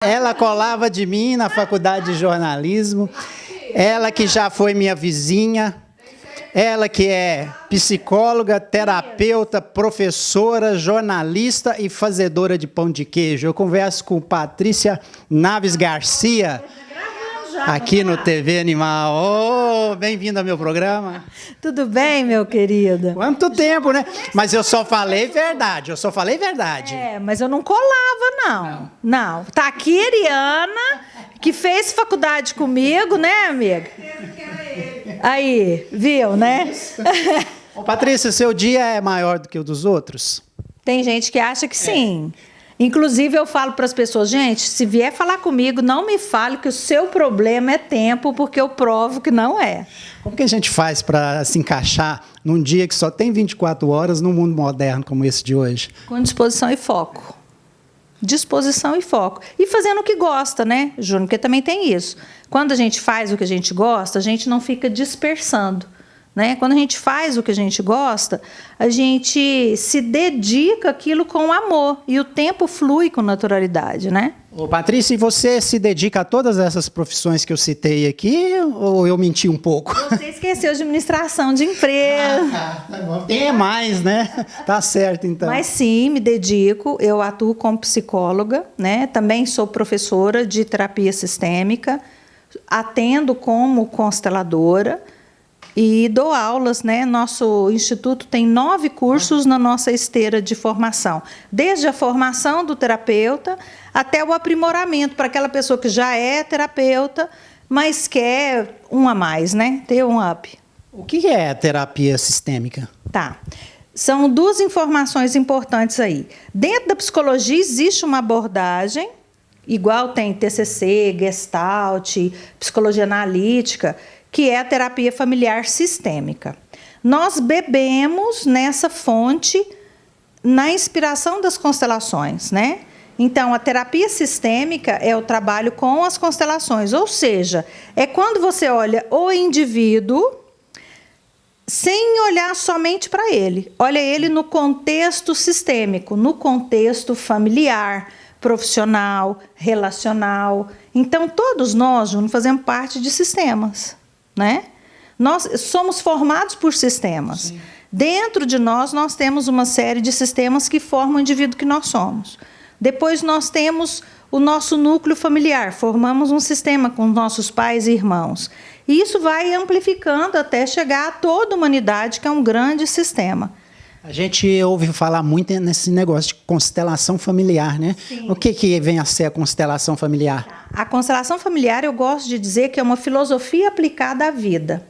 Ela colava de mim na faculdade de jornalismo, ela que já foi minha vizinha, ela que é psicóloga, terapeuta, professora, jornalista e fazedora de pão de queijo. Eu converso com Patrícia Naves Garcia, aqui no TV Animal. Oh, bem-vinda ao meu programa. Tudo bem, meu querido? Quanto tempo, né? Mas eu só falei verdade, Mas eu não colava, não. Tá aqui a Ariana, que fez faculdade comigo, né, amiga? Aí, viu, né? Ô, Patrícia, seu dia é maior do que o dos outros? Tem gente que acha que sim. Inclusive, eu falo para as pessoas, gente, se vier falar comigo, não me fale que o seu problema é tempo, porque eu provo que não é. Como que a gente faz para se encaixar num dia que só tem 24 horas num mundo moderno como esse de hoje? Com disposição e foco. Disposição e foco. E fazendo o que gosta, né, Júnior? Porque também tem isso. Quando a gente faz o que a gente gosta, a gente não fica dispersando. Né? Quando a gente faz o que a gente gosta, a gente se dedica àquilo com amor e o tempo flui com naturalidade, né? Ô, Patrícia, e você se dedica a todas essas profissões que eu citei aqui ou eu menti um pouco? Você esqueceu de administração de empresa. Tem mais, né? Tá certo, então. Mas sim, me dedico, eu atuo como psicóloga, né? Também sou professora de terapia sistêmica, atendo como consteladora, e dou aulas, né? Nosso instituto tem 9 cursos na nossa esteira de formação. Desde a formação do terapeuta até o aprimoramento para aquela pessoa que já é terapeuta, mas quer um a mais, né? Ter um up. O que é terapia sistêmica? Tá. São 2 informações importantes aí. Dentro da psicologia existe uma abordagem, igual tem TCC, Gestalt, psicologia analítica, que é a terapia familiar sistêmica. Nós bebemos nessa fonte na inspiração das constelações, né? Então, a terapia sistêmica é o trabalho com as constelações, ou seja, é quando você olha o indivíduo sem olhar somente para ele. Olha ele no contexto sistêmico, no contexto familiar, profissional, relacional. Então, todos nós, Júnior, fazemos parte de sistemas. Né? Nós somos formados por sistemas. Sim. Dentro de nós temos uma série de sistemas que formam o indivíduo que nós somos. Depois nós temos o nosso núcleo familiar, formamos um sistema com nossos pais e irmãos. E isso vai amplificando até chegar a toda a humanidade, que é um grande sistema. A gente ouve falar muito nesse negócio de constelação familiar, né? Sim. O que vem a ser a constelação familiar? A constelação familiar, eu gosto de dizer que é uma filosofia aplicada à vida.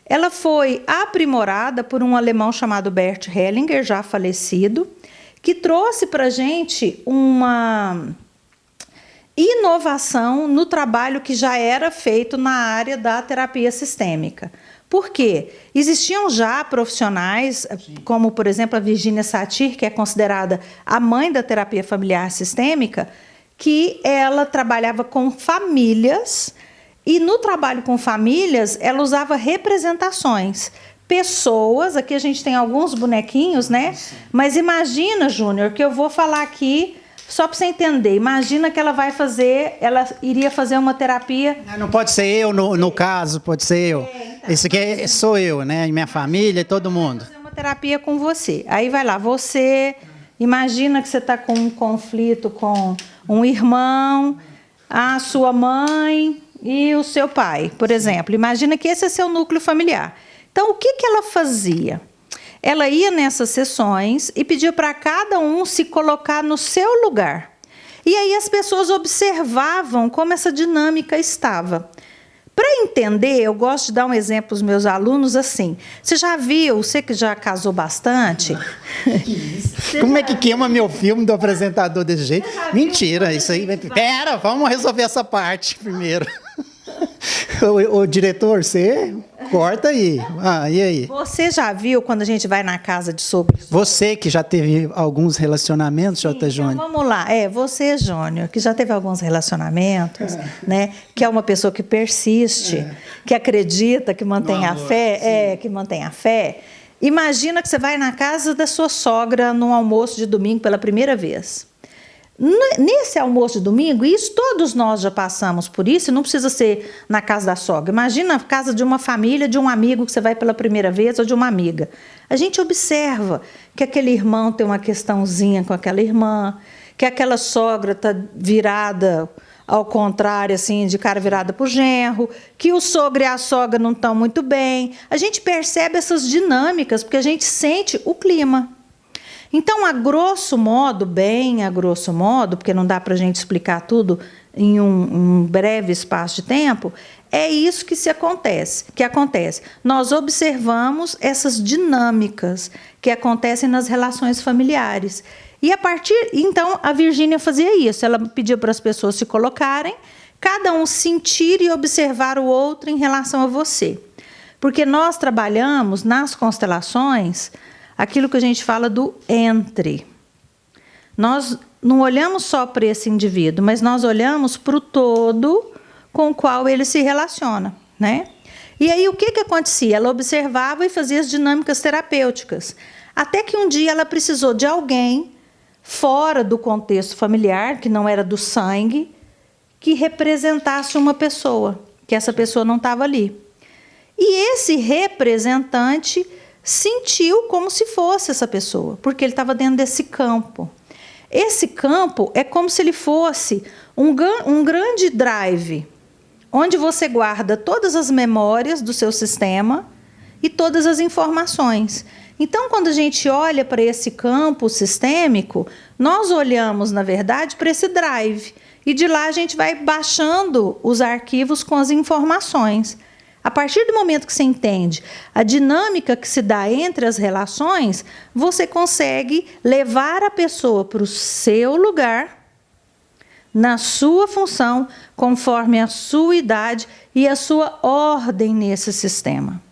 Ela foi aprimorada por um alemão chamado Bert Hellinger, já falecido, que trouxe para a gente uma inovação no trabalho que já era feito na área da terapia sistêmica. Por quê? Existiam já profissionais, como, por exemplo, a Virginia Satir, que é considerada a mãe da terapia familiar sistêmica, que ela trabalhava com famílias, e no trabalho com famílias, ela usava representações. Pessoas, aqui a gente tem alguns bonequinhos, né? Mas imagina, Júnior, que eu vou falar aqui, só para você entender, imagina que ela iria fazer uma terapia... Não pode ser eu, no caso, pode ser eu. Então, esse aqui sou eu, né? E minha família, todo mundo. Fazer uma terapia com você. Aí vai lá, você... Imagina que você está com um conflito com um irmão, a sua mãe e o seu pai, por exemplo. Imagina que esse é seu núcleo familiar. Então, o que ela fazia? Ela ia nessas sessões e pedia para cada um se colocar no seu lugar. E aí as pessoas observavam como essa dinâmica estava. Para entender, eu gosto de dar um exemplo para os meus alunos assim. Você já viu, você que já casou bastante... Como é que queima meu filme do apresentador desse jeito? Mentira, isso aí... Pera, vamos resolver essa parte primeiro. O diretor, você corta aí. E aí? Você já viu quando a gente vai na casa de sogro? Você que já teve alguns relacionamentos, J. Júnior? Então vamos lá. Você, Júnior, que já teve alguns relacionamentos, né? Que é uma pessoa que persiste, que acredita, que mantém a fé, que mantém a fé. Imagina que você vai na casa da sua sogra num almoço de domingo pela primeira vez. Nesse almoço de domingo, isso todos nós já passamos por isso, não precisa ser na casa da sogra. Imagina a casa de uma família, de um amigo que você vai pela primeira vez ou de uma amiga. A gente observa que aquele irmão tem uma questãozinha com aquela irmã, que aquela sogra está virada ao contrário, assim, de cara virada para o genro, que o sogro e a sogra não estão muito bem. A gente percebe essas dinâmicas porque a gente sente o clima. Então, a grosso modo, porque não dá para a gente explicar tudo em um breve espaço de tempo, é isso que acontece. Nós observamos essas dinâmicas que acontecem nas relações familiares. E então, a Virgínia fazia isso. Ela pedia para as pessoas se colocarem, cada um sentir e observar o outro em relação a você. Porque nós trabalhamos nas constelações aquilo que a gente fala do entre. Nós não olhamos só para esse indivíduo, mas nós olhamos para o todo com o qual ele se relaciona, né? E aí o que acontecia? Ela observava e fazia as dinâmicas terapêuticas. Até que um dia ela precisou de alguém fora do contexto familiar, que não era do sangue, que representasse uma pessoa, que essa pessoa não estava ali. E esse representante sentiu como se fosse essa pessoa, porque ele estava dentro desse campo. Esse campo é como se ele fosse um grande drive, onde você guarda todas as memórias do seu sistema e todas as informações. Então, quando a gente olha para esse campo sistêmico, nós olhamos, na verdade, para esse drive. E de lá a gente vai baixando os arquivos com as informações. A partir do momento que você entende a dinâmica que se dá entre as relações, você consegue levar a pessoa para o seu lugar, na sua função, conforme a sua idade e a sua ordem nesse sistema.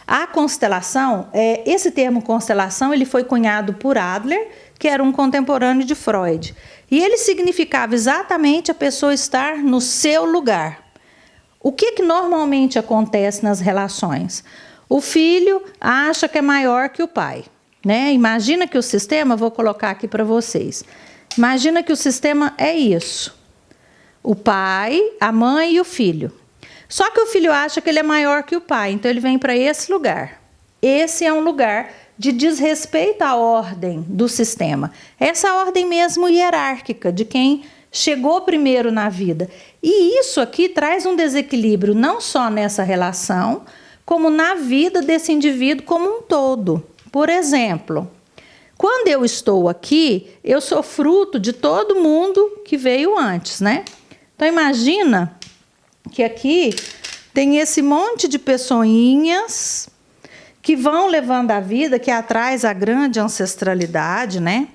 A constelação, esse termo constelação, ele foi cunhado por Adler, que era um contemporâneo de Freud. E ele significava exatamente a pessoa estar no seu lugar. O que normalmente acontece nas relações? O filho acha que é maior que o pai, né? Imagina que o sistema, vou colocar aqui para vocês. Imagina que o sistema é isso. O pai, a mãe e o filho. Só que o filho acha que ele é maior que o pai, então ele vem para esse lugar. Esse é um lugar de desrespeito à ordem do sistema. Essa ordem mesmo hierárquica, de quem chegou primeiro na vida. E isso aqui traz um desequilíbrio não só nessa relação, como na vida desse indivíduo como um todo. Por exemplo, quando eu estou aqui, eu sou fruto de todo mundo que veio antes, né? Então imagina que aqui tem esse monte de pessoinhas que vão levando a vida, que atrás a grande ancestralidade, né?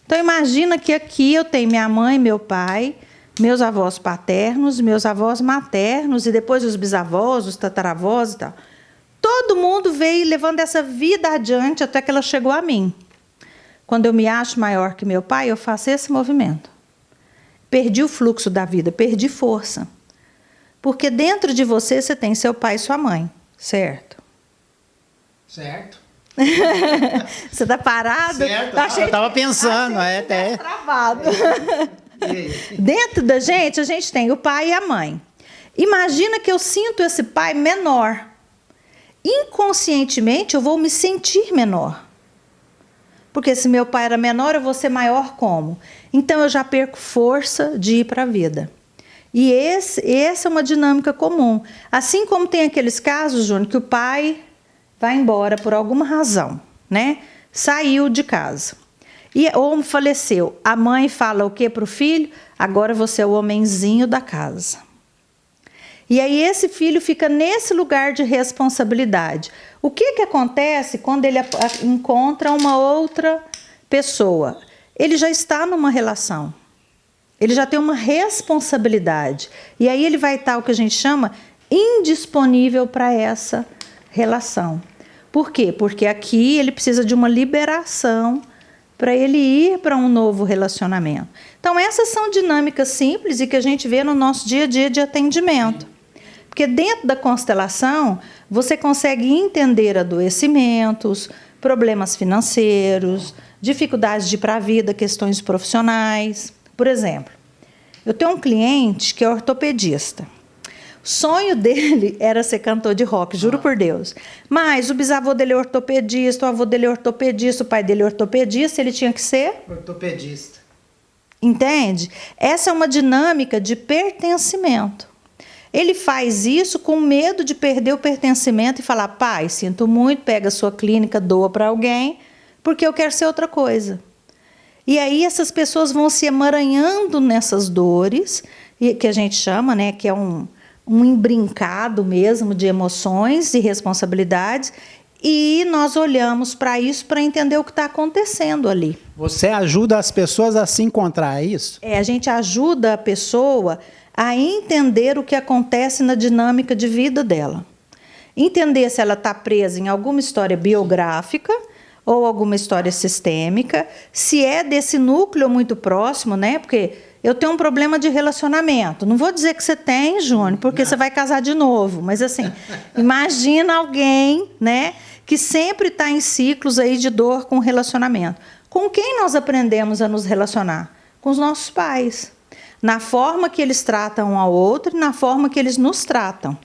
Então imagina que aqui eu tenho minha mãe, meu pai, meus avós paternos, meus avós maternos e depois os bisavós, os tataravós e tal. Todo mundo veio levando essa vida adiante até que ela chegou a mim. Quando eu me acho maior que meu pai, eu faço esse movimento. Perdi o fluxo da vida, perdi força. Porque dentro de você, você tem seu pai e sua mãe, certo? Certo. Você está parado? Certo, Tá eu estava pensando. Até travado. Dentro da gente, a gente tem o pai e a mãe. Imagina que eu sinto esse pai menor. Inconscientemente, eu vou me sentir menor. Porque se meu pai era menor, eu vou ser maior como? Então, eu já perco força de ir para a vida. E essa é uma dinâmica comum. Assim como tem aqueles casos, Júnior, que o pai vai embora por alguma razão, né? Saiu de casa. Ou faleceu. A mãe fala o quê para o filho? Agora você é o homenzinho da casa. E aí esse filho fica nesse lugar de responsabilidade. O que acontece quando ele encontra uma outra pessoa? Ele já está numa relação. Ele já tem uma responsabilidade. E aí ele vai estar o que a gente chama indisponível para essa relação. Por quê? Porque aqui ele precisa de uma liberação para ele ir para um novo relacionamento. Então, essas são dinâmicas simples e que a gente vê no nosso dia a dia de atendimento. Porque dentro da constelação, você consegue entender adoecimentos, problemas financeiros, dificuldades de ir para a vida, questões profissionais, Por exemplo, eu tenho um cliente que é ortopedista. O sonho dele era ser cantor de rock, juro por Deus. Mas o bisavô dele é ortopedista, o avô dele é ortopedista, o pai dele é ortopedista, ele tinha que ser ortopedista. Entende? Essa é uma dinâmica de pertencimento. Ele faz isso com medo de perder o pertencimento e falar: pai, sinto muito, pega a sua clínica, doa para alguém, porque eu quero ser outra coisa. E aí essas pessoas vão se emaranhando nessas dores, que a gente chama, né, que é um embrincado mesmo de emoções e responsabilidades, e nós olhamos para isso para entender o que está acontecendo ali. Você ajuda as pessoas a se encontrar, é isso? A gente ajuda a pessoa a entender o que acontece na dinâmica de vida dela. Entender se ela está presa em alguma história biográfica ou alguma história sistêmica, se é desse núcleo muito próximo, né? Porque eu tenho um problema de relacionamento. Não vou dizer que você tem, Júnior, porque você vai casar de novo. Mas, assim, imagina alguém, né, que sempre está em ciclos aí de dor com relacionamento. Com quem nós aprendemos a nos relacionar? Com os nossos pais. Na forma que eles tratam um ao outro e na forma que eles nos tratam.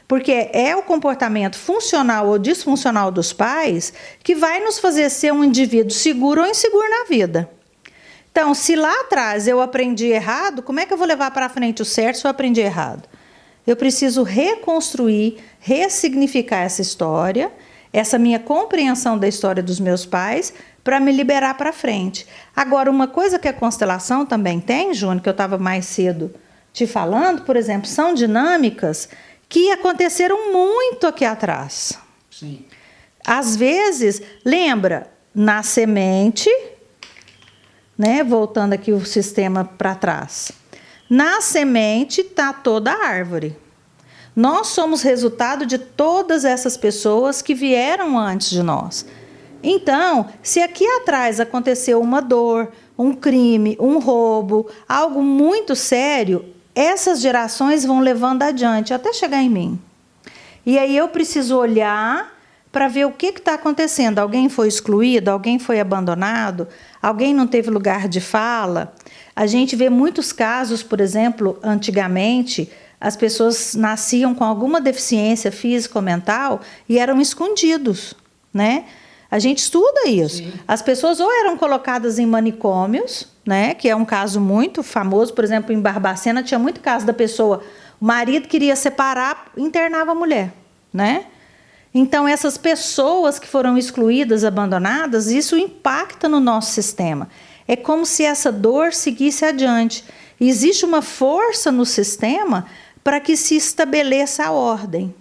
Porque é o comportamento funcional ou disfuncional dos pais que vai nos fazer ser um indivíduo seguro ou inseguro na vida. Então, se lá atrás eu aprendi errado, como é que eu vou levar para frente o certo se eu aprendi errado? Eu preciso reconstruir, ressignificar essa história, essa minha compreensão da história dos meus pais, para me liberar para frente. Agora, uma coisa que a constelação também tem, Júnior, que eu estava mais cedo te falando, por exemplo, são dinâmicas que aconteceram muito aqui atrás. Sim. Às vezes, lembra, na semente, né, voltando aqui o sistema para trás, na semente está toda a árvore. Nós somos resultado de todas essas pessoas que vieram antes de nós. Então, se aqui atrás aconteceu uma dor, um crime, um roubo, algo muito sério, essas gerações vão levando adiante até chegar em mim. E aí eu preciso olhar para ver o que está acontecendo. Alguém foi excluído? Alguém foi abandonado? Alguém não teve lugar de fala? A gente vê muitos casos, por exemplo, antigamente, as pessoas nasciam com alguma deficiência física ou mental e eram escondidos, né? A gente estuda isso. Sim. As pessoas ou eram colocadas em manicômios, né, que é um caso muito famoso, por exemplo, em Barbacena tinha muito caso da pessoa, o marido queria separar, internava a mulher, né? Então, essas pessoas que foram excluídas, abandonadas, isso impacta no nosso sistema. É como se essa dor seguisse adiante. Existe uma força no sistema para que se estabeleça a ordem.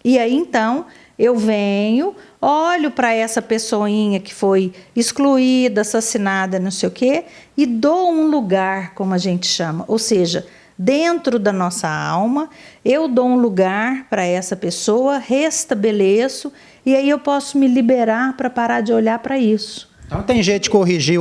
E aí, então, eu venho, olho para essa pessoinha que foi excluída, assassinada, não sei o quê, e dou um lugar, como a gente chama. Ou seja, dentro da nossa alma, eu dou um lugar para essa pessoa, restabeleço, e aí eu posso me liberar para parar de olhar para isso. Então tem jeito de corrigir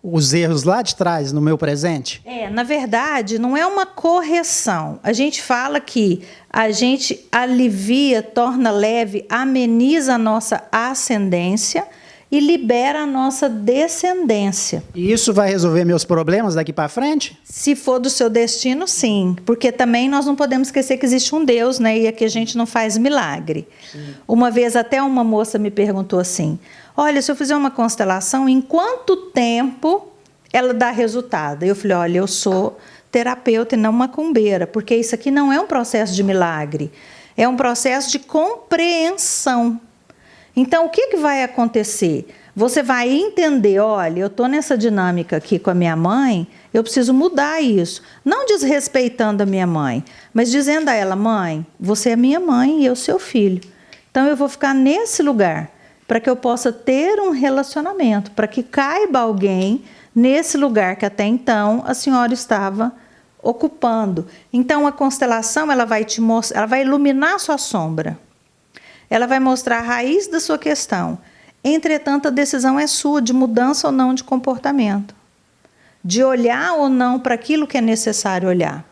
os erros lá de trás, no meu presente? Na verdade, não é uma correção. A gente fala que a gente alivia, torna leve, ameniza a nossa ascendência e libera a nossa descendência. E isso vai resolver meus problemas daqui para frente? Se for do seu destino, sim. Porque também nós não podemos esquecer que existe um Deus, né? E aqui a gente não faz milagre. Sim. Uma vez até uma moça me perguntou assim: olha, se eu fizer uma constelação, em quanto tempo ela dá resultado? Eu falei: olha, eu sou terapeuta e não macumbeira, porque isso aqui não é um processo de milagre, é um processo de compreensão. Então, o que vai acontecer? Você vai entender: olha, eu estou nessa dinâmica aqui com a minha mãe, eu preciso mudar isso. Não desrespeitando a minha mãe, mas dizendo a ela: mãe, você é minha mãe e eu seu filho. Então, eu vou ficar nesse lugar para que eu possa ter um relacionamento, para que caiba alguém nesse lugar que até então a senhora estava ocupando. Então, a constelação ela vai te mostrar, ela vai iluminar a sua sombra. Ela vai mostrar a raiz da sua questão. Entretanto, a decisão é sua, de mudança ou não de comportamento. De olhar ou não para aquilo que é necessário olhar.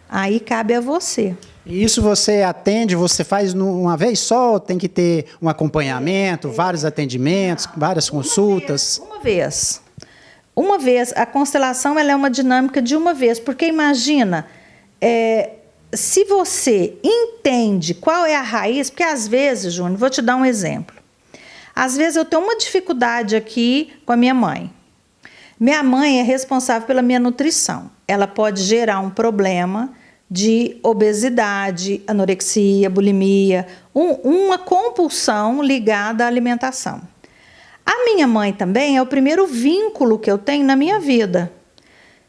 Aí cabe a você. E isso você atende, você faz uma vez só, ou tem que ter um acompanhamento, vários atendimentos, várias consultas? Uma vez. uma vez, a constelação ela é uma dinâmica de uma vez, porque imagina, se você entende qual é a raiz, porque às vezes, Júnior, vou te dar um exemplo. Às vezes eu tenho uma dificuldade aqui com a minha mãe. Minha mãe é responsável pela minha nutrição. Ela pode gerar um problema de obesidade, anorexia, bulimia, uma compulsão ligada à alimentação. A minha mãe também é o primeiro vínculo que eu tenho na minha vida.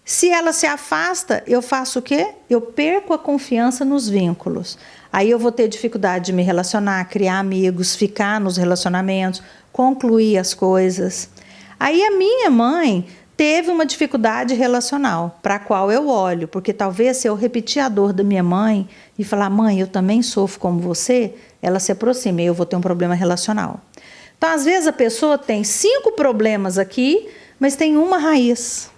Se ela se afasta, eu faço o quê? Eu perco a confiança nos vínculos. Aí eu vou ter dificuldade de me relacionar, criar amigos, ficar nos relacionamentos, concluir as coisas. Aí a minha mãe teve uma dificuldade relacional, para a qual eu olho, porque talvez se eu repetir a dor da minha mãe e falar, mãe, eu também sofro como você, ela se aproxima e eu vou ter um problema relacional. Então, às vezes, a pessoa tem 5 problemas aqui, mas tem uma raiz.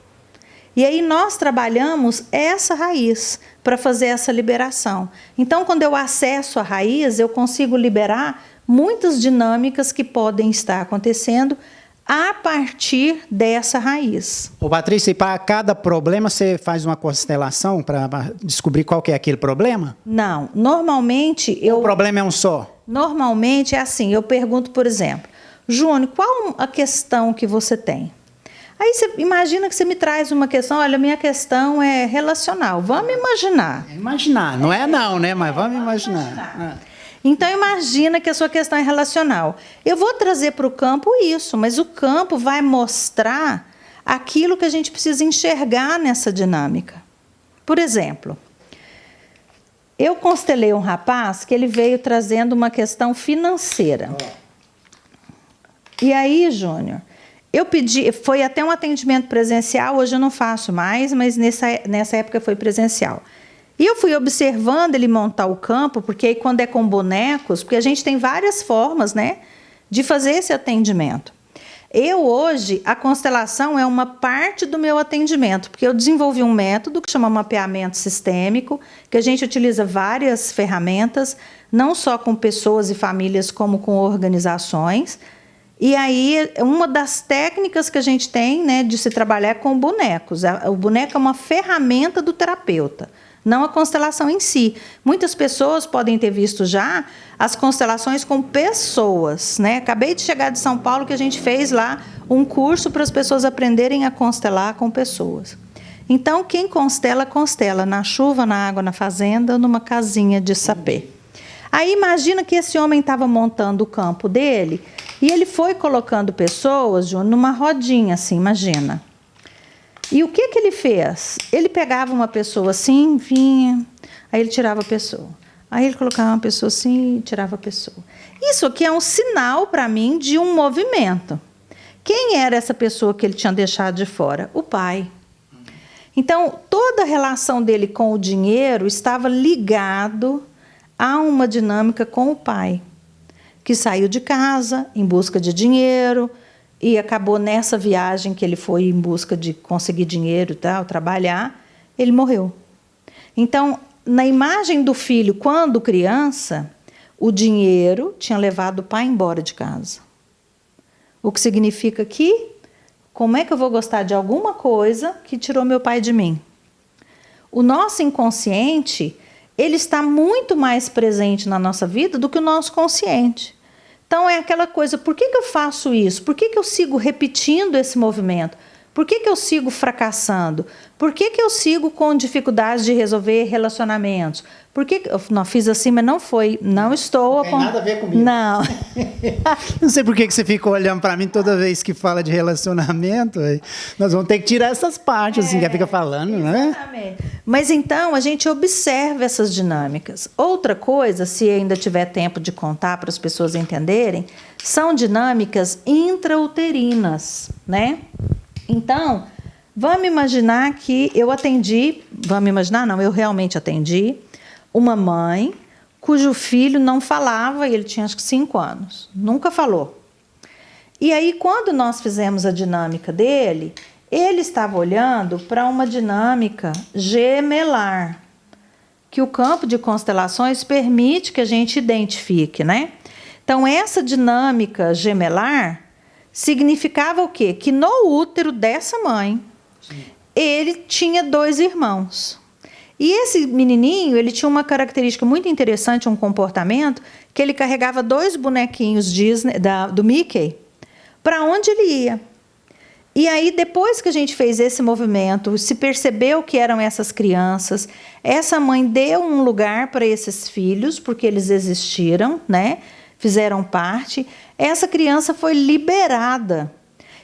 E aí nós trabalhamos essa raiz para fazer essa liberação. Então, quando eu acesso a raiz, eu consigo liberar muitas dinâmicas que podem estar acontecendo a partir dessa raiz. Ô, Patrícia, e para cada problema você faz uma constelação para descobrir qual que é aquele problema? Não, normalmente O problema é um só? Normalmente é assim, eu pergunto, por exemplo, Júnior, qual a questão que você tem? Aí você imagina que você me traz uma questão, olha, minha questão é relacional. Vamos imaginar. Imaginar, não é não, né? Mas vamos imaginar. Então, imagina que a sua questão é relacional. Eu vou trazer para o campo isso, mas o campo vai mostrar aquilo que a gente precisa enxergar nessa dinâmica. Por exemplo, eu constelei um rapaz que ele veio trazendo uma questão financeira. E aí, Júnior, eu pedi, foi até um atendimento presencial, hoje eu não faço mais, mas nessa época foi presencial. E eu fui observando ele montar o campo, porque aí quando é com bonecos, porque a gente tem várias formas, né, de fazer esse atendimento. Hoje, a constelação é uma parte do meu atendimento, porque eu desenvolvi um método que chama mapeamento sistêmico, que a gente utiliza várias ferramentas, não só com pessoas e famílias, como com organizações. E aí, uma das técnicas que a gente tem, né, de se trabalhar é com bonecos. O boneco é uma ferramenta do terapeuta, não a constelação em si. Muitas pessoas podem ter visto já as constelações com pessoas, né? Acabei de chegar de São Paulo que a gente fez lá um curso para as pessoas aprenderem a constelar com pessoas. Então, quem constela, constela na chuva, na água, na fazenda, numa casinha de sapê. Aí imagina que esse homem estava montando o campo dele e ele foi colocando pessoas, Júnior, numa rodinha assim, imagina. E o que ele fez? Ele pegava uma pessoa assim, vinha, aí ele tirava a pessoa. Aí ele colocava uma pessoa assim e tirava a pessoa. Isso aqui é um sinal para mim de um movimento. Quem era essa pessoa que ele tinha deixado de fora? O pai. Então, toda a relação dele com o dinheiro estava ligado a uma dinâmica com o pai, que saiu de casa em busca de dinheiro, e acabou nessa viagem que ele foi em busca de conseguir dinheiro e tal, trabalhar, ele morreu. Então, na imagem do filho, quando criança, o dinheiro tinha levado o pai embora de casa. O que significa que, como é que eu vou gostar de alguma coisa que tirou meu pai de mim? O nosso inconsciente, ele está muito mais presente na nossa vida do que o nosso consciente. Então, é aquela coisa, por que eu faço isso? Por que eu sigo repetindo esse movimento? Por que eu sigo fracassando? Por que eu sigo com dificuldades de resolver relacionamentos? Por que eu não fiz assim, mas não foi? Não estou... Não tem nada a ver comigo. Não. Não sei por que você fica olhando para mim toda vez que fala de relacionamento. Nós vamos ter que tirar essas partes, assim, que fica falando, né? Exatamente. Mas então, a gente observa essas dinâmicas. Outra coisa, se ainda tiver tempo de contar para as pessoas entenderem, são dinâmicas intrauterinas, né? Então, vamos imaginar que eu atendi, eu realmente atendi uma mãe cujo filho não falava, e ele tinha acho que 5 anos, nunca falou. E aí, quando nós fizemos a dinâmica dele, ele estava olhando para uma dinâmica gemelar, que o campo de constelações permite que a gente identifique, né? Então, essa dinâmica gemelar significava o quê? Que no útero dessa mãe, ele tinha 2 irmãos. E esse menininho, ele tinha uma característica muito interessante, um comportamento, que ele carregava 2 bonequinhos Disney, do Mickey, para onde ele ia. E aí, depois que a gente fez esse movimento, se percebeu que eram essas crianças, essa mãe deu um lugar para esses filhos, porque eles existiram, né? Fizeram parte. Essa criança foi liberada.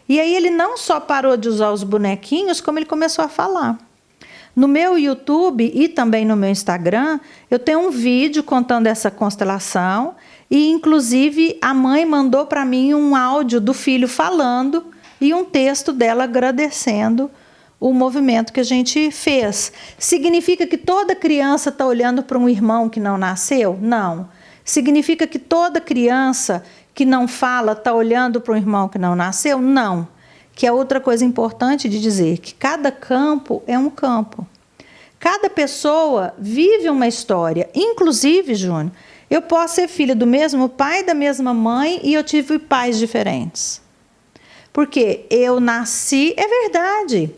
E aí ele não só parou de usar os bonequinhos, como ele começou a falar. No meu YouTube e também no meu Instagram, eu tenho um vídeo contando essa constelação e, inclusive, a mãe mandou para mim um áudio do filho falando e um texto dela agradecendo o movimento que a gente fez. Significa que toda criança está olhando para um irmão que não nasceu? Não. Significa que toda criança que não fala está olhando para um irmão que não nasceu? Não. Que é outra coisa importante de dizer, que cada campo é um campo. Cada pessoa vive uma história. Inclusive, Júnior, eu posso ser filha do mesmo pai, da mesma mãe, e eu tive pais diferentes. Porque eu nasci, é verdade.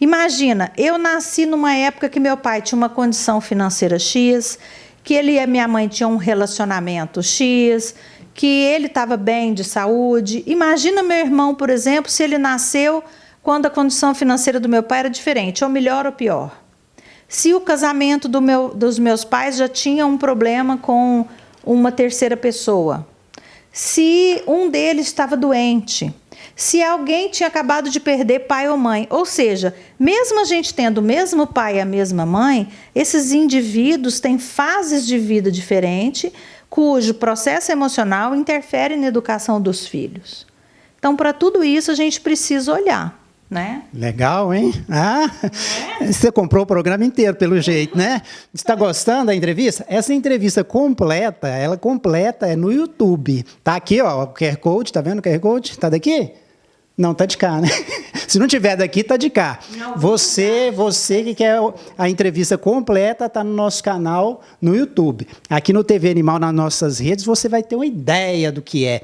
Imagina, eu nasci numa época que meu pai tinha uma condição financeira X, que ele e a minha mãe tinham um relacionamento X, que ele estava bem de saúde. Imagina meu irmão, por exemplo, se ele nasceu quando a condição financeira do meu pai era diferente, ou melhor ou pior. Se o casamento dos meus pais já tinha um problema com uma terceira pessoa. Se um deles estava doente. Se alguém tinha acabado de perder pai ou mãe. Ou seja, mesmo a gente tendo o mesmo pai e a mesma mãe, esses indivíduos têm fases de vida diferentes, cujo processo emocional interfere na educação dos filhos. Então, para tudo isso, a gente precisa olhar, né? Legal, hein? Você comprou o programa inteiro, pelo jeito, né? Você está gostando da entrevista? Essa entrevista completa, ela completa é no YouTube. Tá aqui, ó, o QR Code, tá vendo o QR Code? Tá daqui? Não, tá de cá, né? Se não tiver daqui, tá de cá. Você que quer a entrevista completa, tá no nosso canal no YouTube. Aqui no TV Animal, nas nossas redes, você vai ter uma ideia do que é.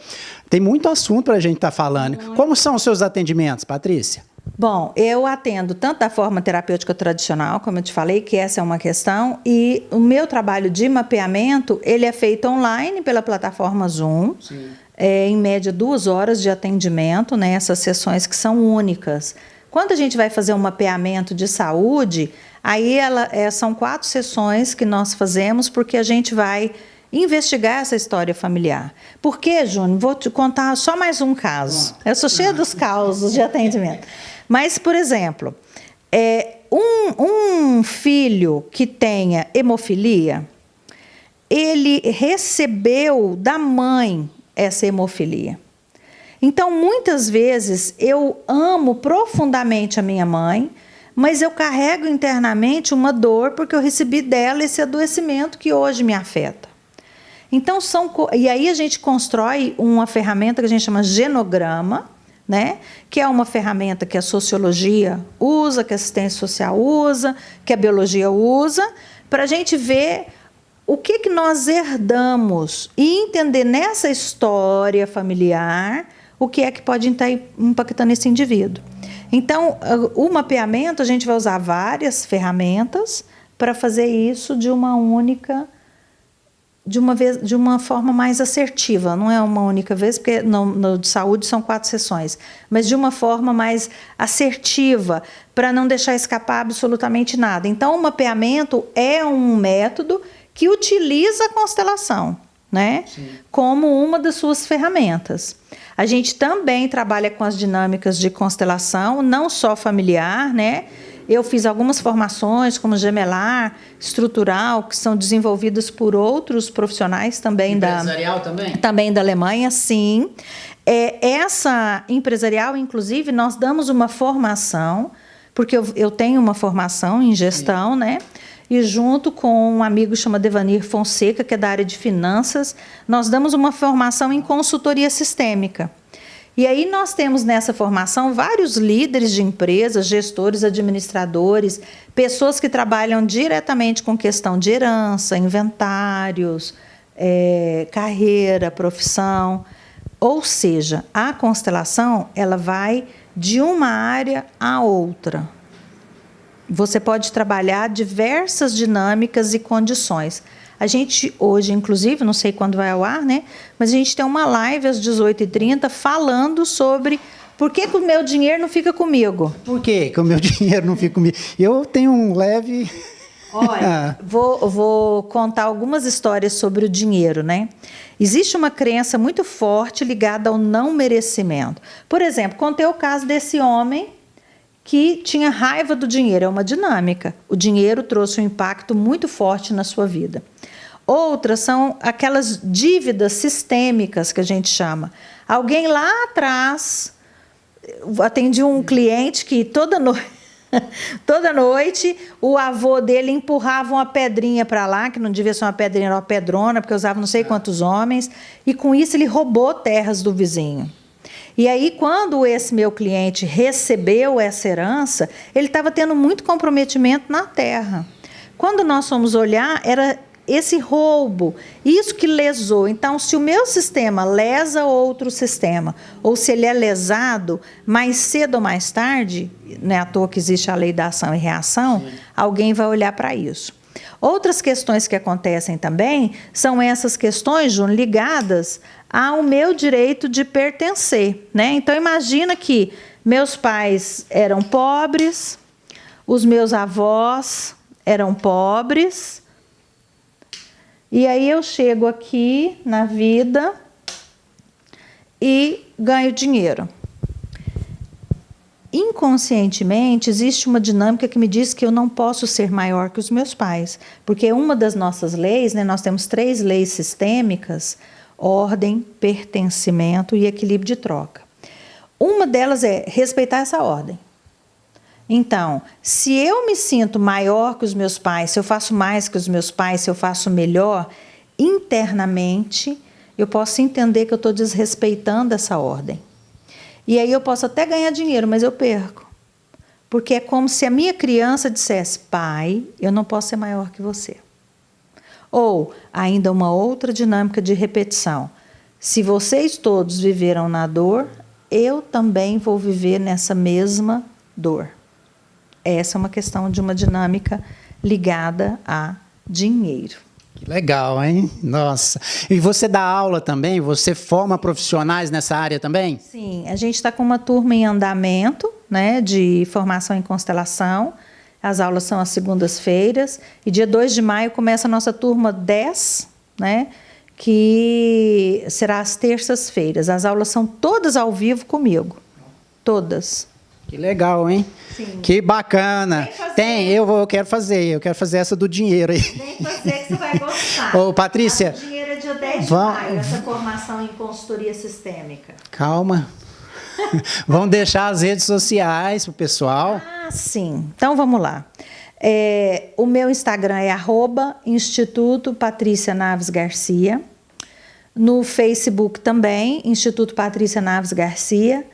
Tem muito assunto para a gente estar falando. Como são os seus atendimentos, Patrícia? Bom, eu atendo tanto da forma terapêutica tradicional, como eu te falei, que essa é uma questão, e o meu trabalho de mapeamento, ele é feito online pela plataforma Zoom. Sim. Em média 2 horas de atendimento, né, essas sessões que são únicas. Quando a gente vai fazer um mapeamento de saúde, aí são 4 sessões que nós fazemos, porque a gente vai investigar essa história familiar. Por quê, Júnior? Vou te contar só mais um caso. Eu sou cheia dos causos de atendimento. Mas, por exemplo, um filho que tenha hemofilia, ele recebeu da mãe essa hemofilia. Então, muitas vezes, eu amo profundamente a minha mãe, mas eu carrego internamente uma dor porque eu recebi dela esse adoecimento que hoje me afeta. Então, e aí a gente constrói uma ferramenta que a gente chama genograma, né? Que é uma ferramenta que a sociologia usa, que a assistência social usa, que a biologia usa, para a gente ver o que nós herdamos e entender nessa história familiar o que é que pode estar impactando esse indivíduo. Então, o mapeamento, a gente vai usar várias ferramentas para fazer isso de uma única, de uma forma mais assertiva. Não é uma única vez, porque no de saúde são 4 sessões, mas de uma forma mais assertiva, para não deixar escapar absolutamente nada. Então, o mapeamento é um método que utiliza a constelação, né? Sim. Como uma das suas ferramentas. A gente também trabalha com as dinâmicas de constelação, não só familiar, né? Eu fiz algumas formações, como gemelar, estrutural, que são desenvolvidas por outros profissionais também empresarial também da Alemanha, sim. Essa empresarial, inclusive, nós damos uma formação, porque eu tenho uma formação em gestão, sim, né? E junto com um amigo chamado Devanir Fonseca, que é da área de finanças, nós damos uma formação em consultoria sistêmica. E aí nós temos nessa formação vários líderes de empresas, gestores, administradores, pessoas que trabalham diretamente com questão de herança, inventários, carreira, profissão, Ou seja, a constelação, ela vai de uma área a outra. Você pode trabalhar diversas dinâmicas e condições. A gente hoje, inclusive, não sei quando vai ao ar, né? Mas a gente tem uma live às 18h30 falando sobre por que o meu dinheiro não fica comigo. Por que o meu dinheiro não fica comigo? Eu tenho um leve... Olha, vou contar algumas histórias sobre o dinheiro, né? Existe uma crença muito forte ligada ao não merecimento. Por exemplo, contei o caso desse homem que tinha raiva do dinheiro, é uma dinâmica. O dinheiro trouxe um impacto muito forte na sua vida. Outras são aquelas dívidas sistêmicas que a gente chama. Alguém lá atrás, atendi um cliente que toda noite o avô dele empurrava uma pedrinha para lá, que não devia ser uma pedrinha, era uma pedrona, porque usava não sei quantos homens, e com isso ele roubou terras do vizinho. E aí, quando esse meu cliente recebeu essa herança, ele estava tendo muito comprometimento na terra. Quando nós fomos olhar, era esse roubo, isso que lesou. Então, se o meu sistema lesa outro sistema, ou se ele é lesado, mais cedo ou mais tarde, não é à toa que existe a lei da ação e reação, alguém vai olhar para isso. Outras questões que acontecem também são essas questões, Júnior, ligadas ao meu direito de pertencer, né? Então, imagina que meus pais eram pobres, os meus avós eram pobres, e aí eu chego aqui na vida e ganho dinheiro. Inconscientemente, existe uma dinâmica que me diz que eu não posso ser maior que os meus pais, porque uma das nossas leis, né, nós temos 3 leis sistêmicas: ordem, pertencimento e equilíbrio de troca. Uma delas é respeitar essa ordem. Então, se eu me sinto maior que os meus pais, se eu faço mais que os meus pais, se eu faço melhor, internamente eu posso entender que eu estou desrespeitando essa ordem. E aí eu posso até ganhar dinheiro, mas eu perco. Porque é como se a minha criança dissesse: pai, eu não posso ser maior que você. Ou, ainda uma outra dinâmica de repetição: se vocês todos viveram na dor, eu também vou viver nessa mesma dor. Essa é uma questão de uma dinâmica ligada a dinheiro. Que legal, hein? Nossa. E você dá aula também? Você forma profissionais nessa área também? Sim, a gente está com uma turma em andamento, né, de formação em constelação. As aulas são às segundas-feiras. E dia 2 de maio começa a nossa turma 10, né, que será às terças-feiras. As aulas são todas ao vivo comigo. Todas. Que legal, hein? Sim. Que bacana. Eu quero fazer essa do dinheiro aí. Vem fazer que você vai gostar. Ô, Patrícia. O dinheiro é dia 10 de maio, essa formação em consultoria sistêmica. Calma. Vamos deixar as redes sociais pro pessoal. Ah, sim. Então, vamos lá. O meu Instagram é @Instituto Patrícia Naves Garcia. No Facebook também, Instituto Patrícia Naves Garcia.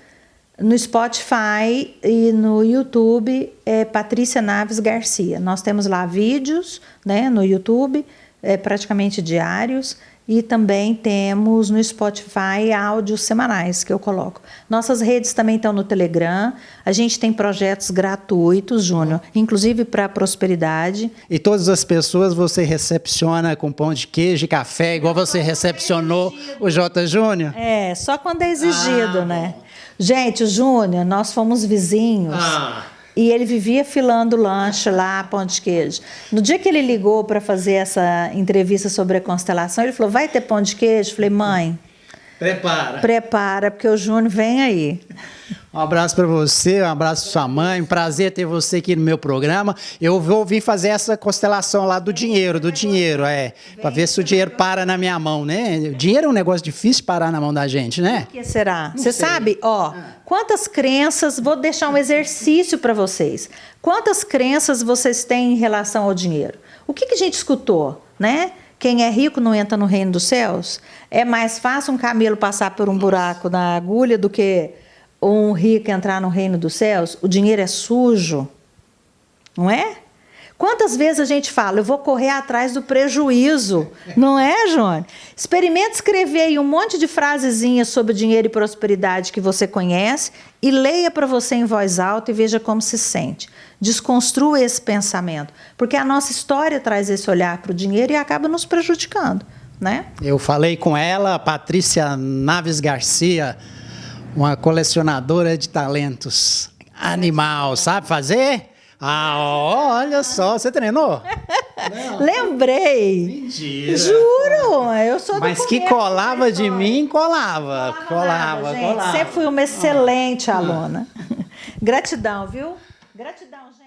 No Spotify e no YouTube é Patrícia Naves Garcia. Nós temos lá vídeos, né, no YouTube, praticamente diários, e também temos no Spotify áudios semanais que eu coloco. Nossas redes também estão no Telegram. A gente tem projetos gratuitos, Júnior, inclusive para a prosperidade. E todas as pessoas você recepciona com pão de queijo e café, igual você recepcionou o J. Júnior? Só quando é exigido, né? Gente, o Júnior, nós fomos vizinhos e ele vivia filando lanche lá, pão de queijo. No dia que ele ligou para fazer essa entrevista sobre a constelação, ele falou: vai ter pão de queijo? Eu falei: mãe, prepara, porque o Júnior vem aí. Um abraço para você, um abraço para sua mãe, um prazer ter você aqui no meu programa. Eu vou vir fazer essa constelação lá do dinheiro, para ver se o dinheiro para na minha mão, né? O dinheiro é um negócio difícil de parar na mão da gente, né? Por que será? Você sabe, quantas crenças, vou deixar um exercício para vocês. Quantas crenças vocês têm em relação ao dinheiro? O que a gente escutou, né? Quem é rico não entra no reino dos céus? É mais fácil um camelo passar por um buraco na agulha do que um rico entrar no reino dos céus? O dinheiro é sujo, não é? Quantas vezes a gente fala, eu vou correr atrás do prejuízo, não é, Joane? Experimente escrever aí um monte de frasezinhas sobre dinheiro e prosperidade que você conhece e leia para você em voz alta e veja como se sente. Desconstrua esse pensamento, porque a nossa história traz esse olhar para o dinheiro e acaba nos prejudicando, né? Eu falei com ela, a Patrícia Naves Garcia, uma colecionadora de talentos. Animal, sabe fazer? Ah, olha só, você treinou? Lembrei. Mentira. Juro, eu sou do Mas que começo colava da de história. mim, colava. Colava, gente. Sempre fui uma excelente aluna. Gratidão, viu? Gratidão, gente.